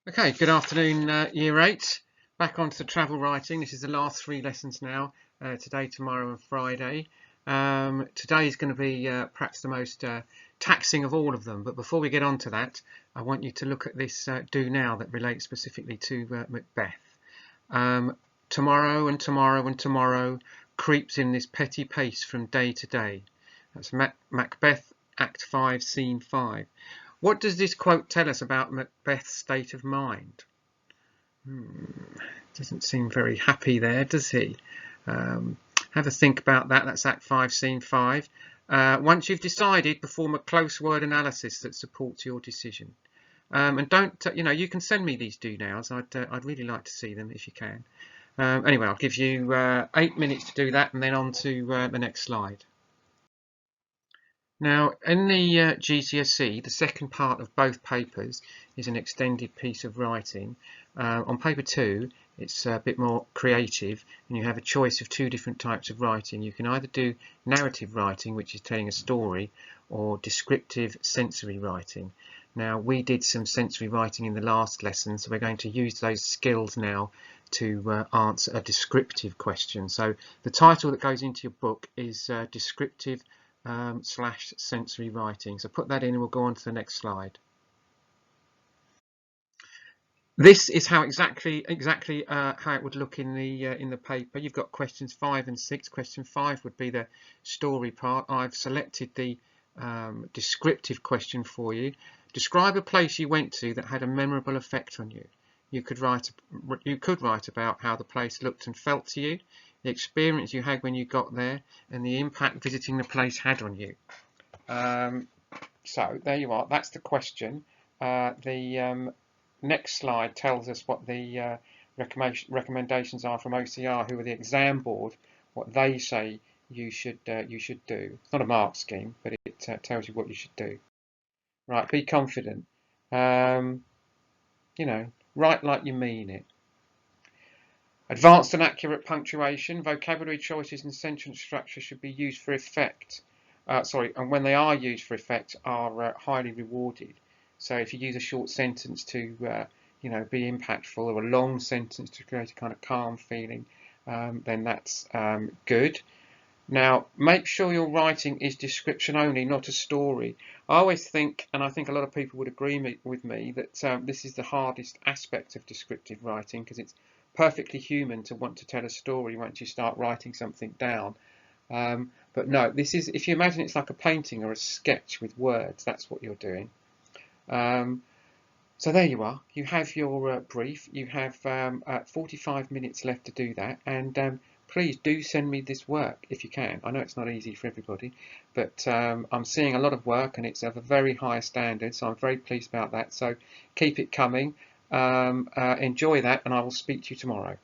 Okay, good afternoon, Year 8. Back onto the travel writing. This is the last 3 lessons now, today, tomorrow and Friday. Today is going to be perhaps the most taxing of all of them, but before we get on to that, I want you to look at this do now that relates specifically to Macbeth. Tomorrow and tomorrow and tomorrow creeps in this petty pace from day to day. That's Macbeth, Act 5, Scene 5. What does this quote tell us about Macbeth's state of mind? Doesn't seem very happy there, does he? Have a think about that. That's Act 5, Scene 5. Once you've decided, perform a close word analysis that supports your decision. And don't, you can send me these do nows. I'd really like to see them if you can. Anyway, I'll give you 8 minutes to do that and then on to the next slide. Now, in the GCSE, the second part of both papers is an extended piece of writing. On paper 2, it's a bit more creative, and you have a choice of 2 different types of writing. You can either do narrative writing, which is telling a story, or descriptive sensory writing. Now, we did some sensory writing in the last lesson, so we're going to use those skills now to answer a descriptive question. So the title that goes into your book is Descriptive / sensory writing. So put that in and we'll go on to the next slide. This is how exactly how it would look in the paper. You've got questions 5 and 6. Question 5 would be the story part. I've selected the descriptive question for you. Describe a place you went to that had a memorable effect on you. You could write about how the place looked and felt to you, the experience you had when you got there, and the impact visiting the place had on you. So there you are. That's the question. The next slide tells us what the recommendations are from OCR, who are the exam board, what they say you should do. It's not a mark scheme, but it tells you what you should do. Right, be confident. Write like you mean it. Advanced and accurate punctuation, vocabulary choices and sentence structure should be used for effect. And when they are used for effect, are highly rewarded. So if you use a short sentence to, be impactful, or a long sentence to create a kind of calm feeling, then that's good. Now, make sure your writing is description only, not a story. I always think, and I think a lot of people would agree with me, that this is the hardest aspect of descriptive writing, because it's perfectly human to want to tell a story once you start writing something down. But no, this is, if you imagine it's like a painting or a sketch with words, that's what you're doing. So there you are. You have your brief. You have 45 minutes left to do that, and please do send me this work if you can. I know it's not easy for everybody, but I'm seeing a lot of work and it's of a very high standard, so I'm very pleased about that. So keep it coming. Enjoy that, and I will speak to you tomorrow.